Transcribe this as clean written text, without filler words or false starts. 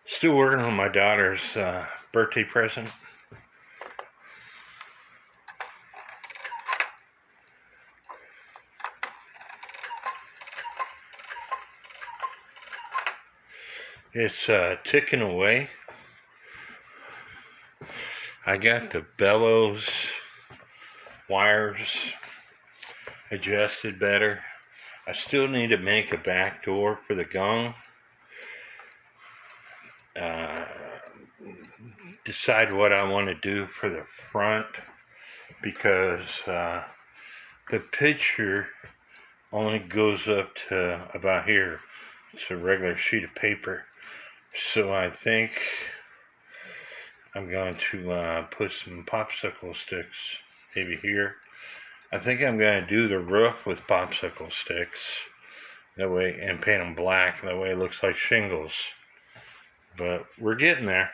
Still working on my daughter's birthday present. It's ticking away. I got the bellows wires adjusted better. I still need to make a back door for the gong. Decide what I want to do for the front, because the picture only goes up to about here. It's a regular sheet of paper. So I think I'm going to put some popsicle sticks maybe here. I think I'm going to do the roof with popsicle sticks. That way, and paint them black. That way it looks like shingles. But we're getting there.